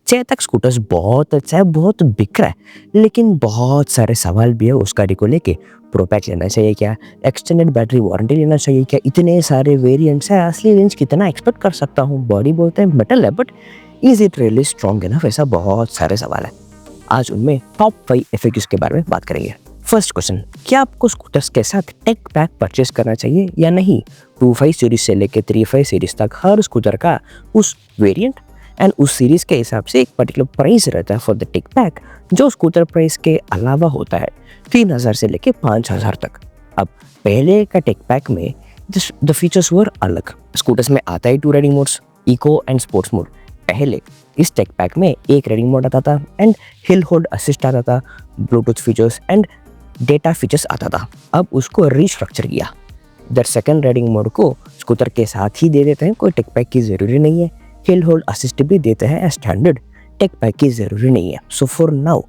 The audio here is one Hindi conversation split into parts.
चेतक स्कूटर्स बहुत अच्छा है, बहुत बिक रहा है, लेकिन बहुत सारे सवाल भी है उस गाड़ी को लेके। प्रो पैक लेना चाहिए क्या, एक्सटेंडेड बैटरी वारंटी लेना चाहिए क्या, इतने सारे वेरिएंट्स है, असली रेंज कितना एक्सपेक्ट कर सकता हूँ, बॉडी बोलते हैं मेटल है but is it really strong enough, ऐसा बहुत सारे सवाल है। आज उनमें टॉप 5 FAQs के बारे में बात करेंगे। फर्स्ट क्वेश्चन, क्या आपको स्कूटर्स के साथ टेक पैक परचेस करना चाहिए या नहीं? 25 सीरीज से लेकर 35 सीरीज तक हर स्कूटर का उस वेरिएंट एंड उस सीरीज के हिसाब से एक पर्टिकुलर प्राइस रहता है फॉर द टेक पैक, जो स्कूटर प्राइस के अलावा होता है 3000 से लेके 5000 तक। अब पहले का टेक पैक में द फीचर्स वर अलग। स्कूटर्स में आता है 2 riding modes, eco and sports mode. पहले इस टेक पैक में एक राइडिंग मोड आता था एंड हिल होल्ड असिस्ट आता था, Bluetooth features and data features आता था। अब उसको रीस्ट्रक्चर किया, दैट सेकंड राइडिंग मोड को स्कूटर के साथ ही दे देते हैं, कोई टेक पैक की ज़रूरी नहीं है। हिल होल्ड असिस्ट भी देते हैं स्टैंडर्ड, टेक पैक की ज़रूरी नहीं है। So for now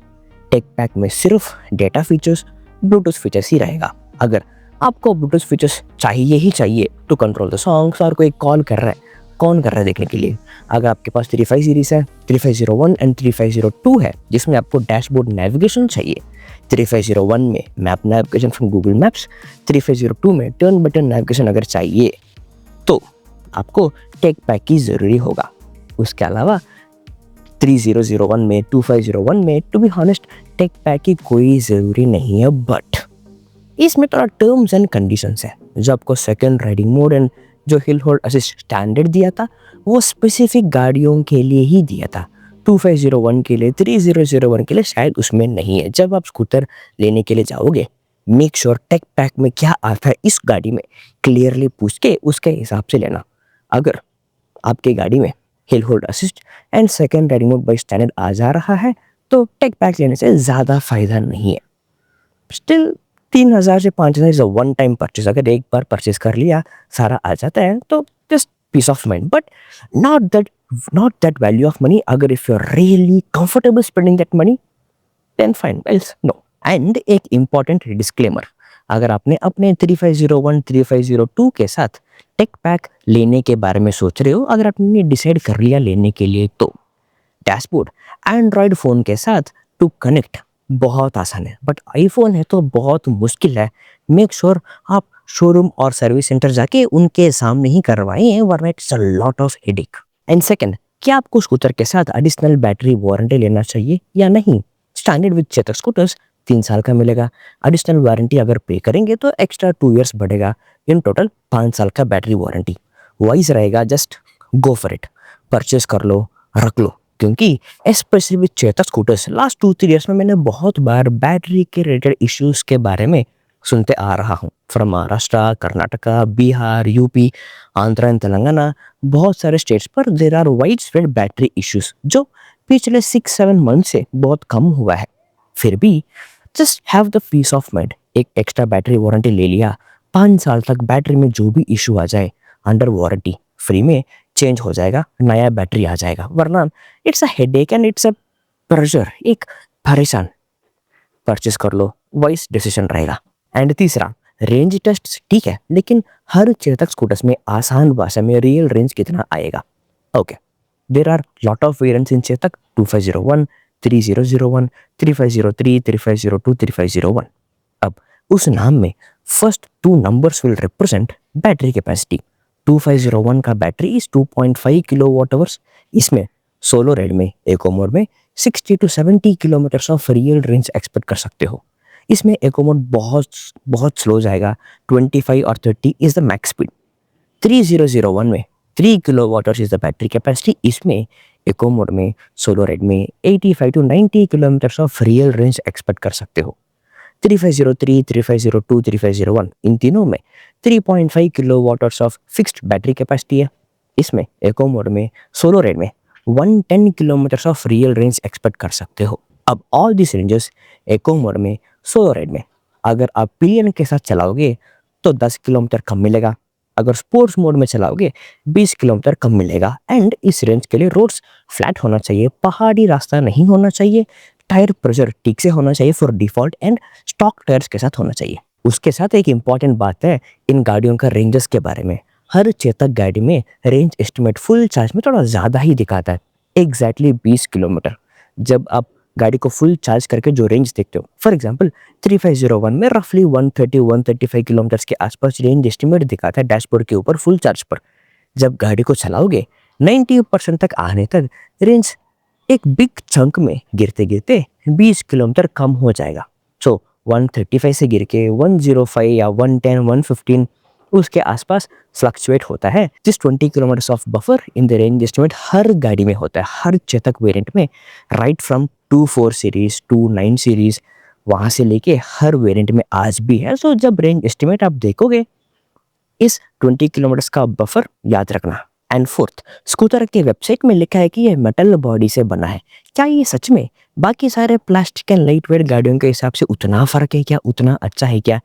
tech pack में सिर्फ डेटा फीचर्स, ब्लूटूथ फीचर्स ही रहेगा। अगर आपको ब्लूटूथ फीचर्स चाहिए ही चाहिए टू कंट्रोल द सॉन्ग्स, और कोई कॉल कर रहा है, कौन कर रहा है देखने के लिए, अगर आपके पास 35 सीरीज है, 3501 एंड 3502 है जिसमें आपको डैशबोर्ड नेविगेशन चाहिए, 3501 में map navigation from Google maps, 3502 में टर्न बटन नेविगेशन अगर चाहिए तो आपको टेक पैक की ज़रूरी होगा। उसके अलावा 3001 में, 2501 में to be honest tech pack की कोई ज़रूरी नहीं है, बट इसमें थोड़ा टर्म्स एंड कंडीशंस है। जो आपको सेकंड राइडिंग मोड एंड जो हिल होल्ड असिस्ट स्टैंडर्ड दिया था वो स्पेसिफिक गाड़ियों के लिए ही दिया था, 2501 के लिए, 3001 के लिए शायद उसमें नहीं है। जब आप स्कूटर लेने के लिए जाओगे, मेक श्योर टेक पैक में क्या आता है इस गाड़ी में क्लियरली पूछ के उसके हिसाब से लेना। अगर आपकी गाड़ी में hill hold assist and second riding mode by standard आ जा रहा है तो टेक पैक लेने से ज़्यादा फायदा नहीं है। स्टिल 3000 से 5000 is a one time purchase, अगर एक बार परचेज कर लिया सारा आ जाता है तो just peace of mind, but not that value of money. अगर if you are really comfortable spending that money then fine, else no. And एक इम्पॉर्टेंट डिस्क्लेमर, अगर आपने अपने 3501 3502 के साथ टेक पैक लेने के बारे में सोच रहे हो, अगर आपने डिसाइड कर लिया लेने के लिए, तो डैशबोर्ड एंड्रॉयड फ़ोन के साथ टू कनेक्ट बहुत आसान है, बट आईफोन है तो बहुत मुश्किल है। मेक श्योर आप शोरूम और सर्विस सेंटर जाके उनके सामने ही करवाएं, वरना it's a lot of headache. And second, क्या आपको स्कूटर के साथ एडिशनल बैटरी वारंटी लेना चाहिए या नहीं? स्टैंडर्ड विद चेतक स्कूटर्स 3 साल का मिलेगा, एडिशनल वारंटी अगर पे करेंगे तो एक्स्ट्रा 2 इयर्स बढ़ेगा, इन टोटल 5 साल का बैटरी वारंटी वाइज रहेगा। Just go for it, purchase कर लो, रख लो, क्योंकि specially with Chetak scooters last 2-3 years में मैंने बहुत बार बैटरी के रिलेटेड इश्यूज के बारे में सुनते आ रहा हूँ। From Maharashtra, Karnataka, Bihar, UP, Andhra and Telangana, बहुत सारे स्टेट्स पर there are widespread battery issues जो पिछले 6-7 मंथ से बहुत कम हुआ है। फिर भी just have the peace of mind, एक एक्स्ट्रा बैटरी वारंटी ले लिया, 5 साल तक बैटरी में जो भी इशू आ जाए अंडर वारंटी फ्री में चेंज हो जाएगा, नया बैटरी आ जाएगा। वरना it's a headache and it's a pressure, एक परेशान। परचेस कर लो, वाइस डिसीजन रहेगा। एंड तीसरा, रेंज टेस्ट ठीक है, लेकिन हर चेतक स्कूटर्स में आसान भाषा में रियल रेंज कितना आएगा? Okay, there are lot of variants in Chetak, 2501, 3001, 3503, 3502, 3501। अब उस नाम में first 2 numbers will represent battery capacity. 2501 का बैटरी इज 2.5 किलोवाट आवर्स। इसमें सोलो राइड में, इको मोड में 60 to 70 kilometre of real range expect कर सकते हो। इसमें इको मोड बहुत स्लो जाएगा, 25 और 30 इज द मैक्स स्पीड। 3001 में 3 kilowatt hours is the battery capacity. इसमें इको मोड में, सोलो राइड में 85 to 90 kilometre of real range expect कर सकते हो। 3503, 3502, 3501 इन तीनों में 3.5 kilowatt hours of fixed battery capacity है। इसमें इको मोड में, सोलो राइड में 110 kilometre of real range expect कर सकते हो। अब all this ranges eco mode में, सोलो राइड में अगर आप पिलियन के साथ चलाओगे तो 10 किलोमीटर कम मिलेगा, अगर स्पोर्ट्स मोड में चलाओगे 20 किलोमीटर कम मिलेगा। एंड इस रेंज के लिए रोड्स फ्लैट होना चाहिए, पहाड़ी रास्ता नहीं होना चाहिए, टायर प्रेशर ठीक से होना चाहिए for default, and stock tyres के साथ होना चाहिए। उसके साथ एक इंपॉर्टेंट बात है इन गाड़ियों का रेंजेस के बारे में। हर चेतक गाड़ी में रेंज एस्टिमेट फुल चार्ज में थोड़ा ज़्यादा ही दिखाता है। Exactly 20 kilometre. जब आप गाड़ी को फुल चार्ज करके जो रेंज देखते हो, फॉर एग्जांपल 3501 में रफली 130-135 किलोमीटर्स के आसपास रेंज एस्टिमेट दिखाता है डैशबोर्ड के ऊपर फुल चार्ज पर। जब गाड़ी को चलाओगे 90% तक आने तक रेंज एक बिग चंक में गिरते गिरते 20 किलोमीटर कम हो जाएगा। सो 135 से गिर के 105 या 110, 115 उसके आसपास फ्लक्चुएट होता है। जिस 20 kilometre of buffer in the range estimate हर गाड़ी में होता है, हर चेतक वेरिएंट में, राइट फ्रॉम 24 सीरीज 29 सीरीज, वहाँ से लेके हर वेरिएंट में आज भी है। सो जब रेंज एस्टिमेट आप देखोगे इस 20 किलोमीटर का बफर याद रखना। एंड फोर्थ, स्कूटर के वेबसाइट में लिखा है कि ये मेटल बॉडी से बना है। क्या ये सच में बाकी सारे प्लास्टिक एंड लाइट वेट गाड़ियों के हिसाब से उतना फर्क है क्या, उतना अच्छा है क्या,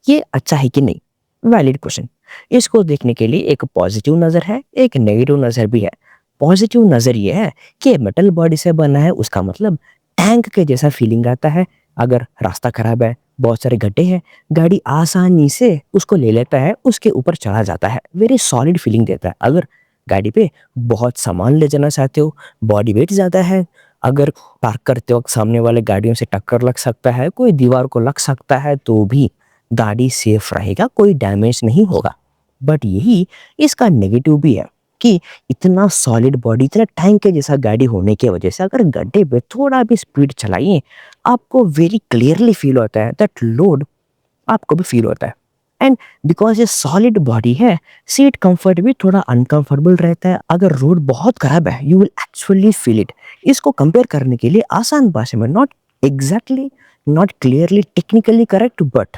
ये अच्छा है कि नहीं? Valid question. इसको देखने के लिए एक पॉजिटिव नज़र है, एक नेगेटिव नज़र भी है। पॉजिटिव नज़र ये है कि मेटल बॉडी से बना है, उसका मतलब टैंक के जैसा फीलिंग आता है। अगर रास्ता खराब है, बहुत सारे गड्ढे हैं, गाड़ी आसानी से उसको ले लेता है, उसके ऊपर चढ़ा जाता है, वेरी सॉलिड फीलिंग देता है। अगर गाड़ी पे बहुत सामान ले जाना चाहते हो, बॉडी वेट ज़्यादा है, अगर पार्क करते वक्त सामने वाले गाड़ियों से टक्कर लग सकता है, कोई दीवार को लग सकता है, तो भी गाड़ी सेफ रहेगा, कोई डैमेज नहीं होगा। बट यही इसका नेगेटिव भी है कि इतना सॉलिड बॉडी, इतना टैंक के जैसा गाड़ी होने की वजह से अगर गड्ढे पे थोड़ा भी स्पीड चलाइए, आपको वेरी क्लियरली फील होता है दैट लोड, आपको भी फील होता है। एंड बिकॉज ये सॉलिड बॉडी है, सीट कंफर्ट भी थोड़ा अनकंफर्टेबल रहता है। अगर रोड बहुत खराब है, you will actually feel it. इसको कंपेयर करने के लिए आसान भाषा में, not exactly, not clearly technically correct, but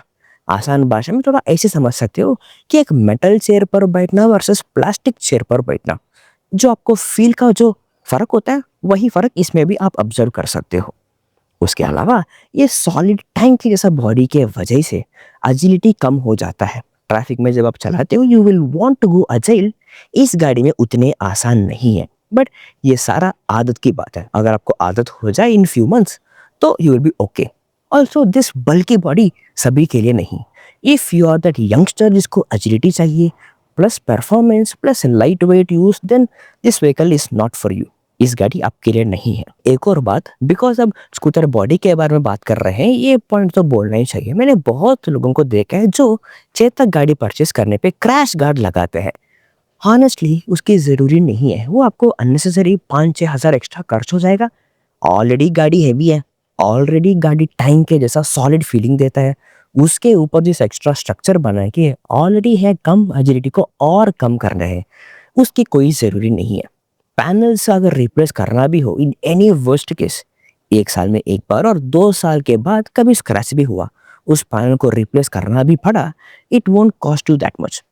आसान भाषा में थोड़ा ऐसे समझ सकते हो कि एक मेटल चेयर पर बैठना वर्सेस प्लास्टिक चेयर पर बैठना, जो आपको फील का जो फर्क होता है, वही फर्क इसमें भी आप ऑब्जर्व कर सकते हो। उसके अलावा ये सॉलिड टैंक की जैसा बॉडी के वजह से एजिलिटी कम हो जाता है। ट्रैफिक में जब आप चलाते हो, you will want to go agile, इस गाड़ी में उतने आसान नहीं है। बट ये सारा आदत की बात है। अगर आपको आदत हो जाए इन फ्यू मंथ्स, तो you will be okay. Also this बल्कि बॉडी सभी के लिए नहीं। If you are that youngster जिसको एजिलिटी चाहिए plus performance plus light weight use, then this vehicle is not for you. इस गाड़ी आपके लिए नहीं है। एक और बात, बिकॉज अब स्कूटर बॉडी के बारे में बात कर रहे हैं, ये पॉइंट तो बोलना ही चाहिए। मैंने बहुत लोगों को देखा है जो चेतक गाड़ी परचेस करने पे क्रैश गार्ड लगाते हैं। हॉनेस्टली उसकी ज़रूरी नहीं है, वो आपको अननेसेसरी 5-6 हज़ार एक्स्ट्रा खर्च हो जाएगा। ऑलरेडी गाड़ी हैवी है, ऑलरेडी गाड़ी टैंक के जैसा सॉलिड फीलिंग देता है, उसके ऊपर जिस एक्स्ट्रा स्ट्रक्चर बना के ऑलरेडी है, कम एजिलिटी को और कम कर रहे हैं, उसकी कोई ज़रूरी नहीं है। पैनल्स अगर रिप्लेस करना भी हो, इन एनी वर्स्ट केस, 1 साल में एक बार और 2 साल के बाद कभी स्क्रैच भी हुआ, उस पैनल को रिप्लेस करना भी पड़ा, it won't cost you that much.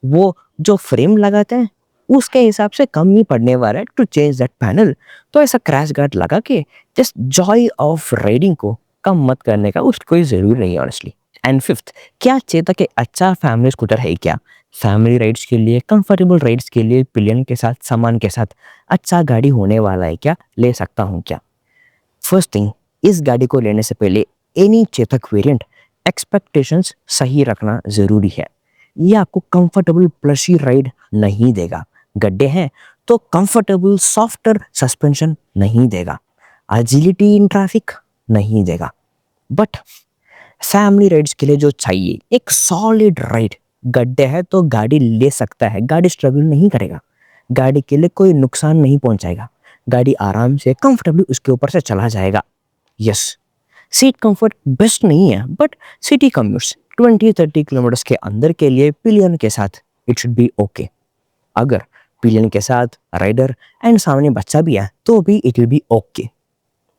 वो जो फ्रेम लगाते हैं उसके हिसाब से कम ही पड़ने वाला है टू चेंज दैट पैनल। तो ऐसा क्रैश गार्ड लगा के जस्ट जॉय ऑफ राइडिंग को कम मत करने का उसकी कोई ज़रूरी नहीं है ऑनेस्टली। एंड फिफ्थ, क्या चेतक एक अच्छा फैमिली स्कूटर है क्या? फैमिली राइड्स के लिए, कंफर्टेबल राइड्स के लिए, पिलियन के साथ, सामान के साथ अच्छा गाड़ी होने वाला है क्या? ले सकता हूँ क्या? फर्स्ट थिंग, इस गाड़ी को लेने से पहले एनी चेतक वेरिएंट एक्सपेक्टेशंस सही रखना ज़रूरी है। ये आपको कंफर्टेबल प्लशी राइड नहीं देगा। गड्ढे हैं तो कंफर्टेबल सॉफ्टर सस्पेंशन नहीं देगा। एजिलिटी इन ट्रैफिक नहीं देगा। बट फैमिली राइड्स के लिए जो चाहिए, एक सॉलिड राइड, गड्ढे है तो गाड़ी ले सकता है, गाड़ी स्ट्रगल नहीं करेगा, गाड़ी के लिए कोई नुकसान नहीं पहुंचाएगा, गाड़ी आराम से कंफर्टेबली उसके ऊपर से चला जाएगा। यस, सीट कंफर्ट बेस्ट नहीं है, बट सिटी कम्यूट्स 20-30 किलोमीटर्स के अंदर के लिए पिलियन के साथ इट शुड बी ओके। अगर पिलियन के साथ राइडर एंड सामने बच्चा भी है तो भी इट विल बी ओके।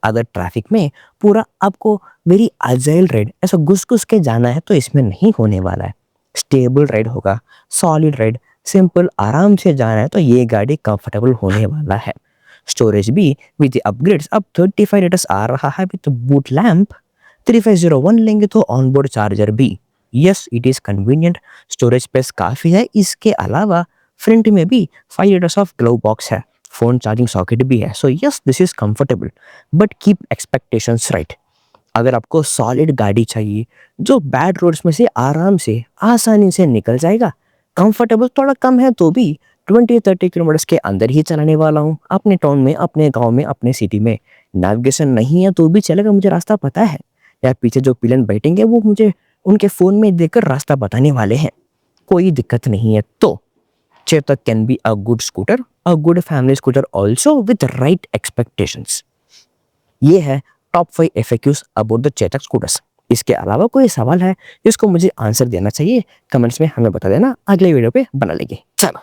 अगर ट्रैफिक में पूरा आपको वेरी अजाइल राइड ऐसा घुस घुस के जाना है तो इसमें नहीं होने वाला है। स्टेबल राइड होगा, सॉलिड राइड, सिंपल आराम से जाना है तो ये गाड़ी कंफर्टेबल होने वाला है। स्टोरेज भी विद अपग्रेड्स अब 35 लीटर्स आ रहा है विद बूट लैंप। 3501 लेंगे तो ऑनबोर्ड चार्जर भी। Yes, it is convenient, storage space काफ़ी है। इसके अलावा फ्रंट में भी 5 लीटर्स ऑफ ग्लव बॉक्स है, फ़ोन चार्जिंग सॉकेट भी है। So yes, this is comfortable, but keep expectations right. अगर आपको सॉलिड गाड़ी चाहिए जो बैड रोड्स में से आराम से आसानी से निकल जाएगा, कंफर्टेबल थोड़ा कम है तो भी 20-30 किलोमीटर्स के अंदर ही चलाने वाला हूँ, अपने टाउन में, अपने गाँव में, अपने सिटी में। नेविगेशन नहीं है तो भी चलेगा, मुझे रास्ता पता है। या पीछे जो पिलन बैठेंगे वो मुझे उनके फ़ोन में देखकर रास्ता बताने वाले हैं, कोई दिक्कत नहीं है। तो Chetak can be a good scooter, a good family scooter also with right expectations. ये है top 5 FAQs about the Chetak scooters. इसके अलावा कोई सवाल है जिसको मुझे आंसर देना चाहिए, कमेंट्स में हमें बता देना, अगले वीडियो पे बना लेंगे। चलो।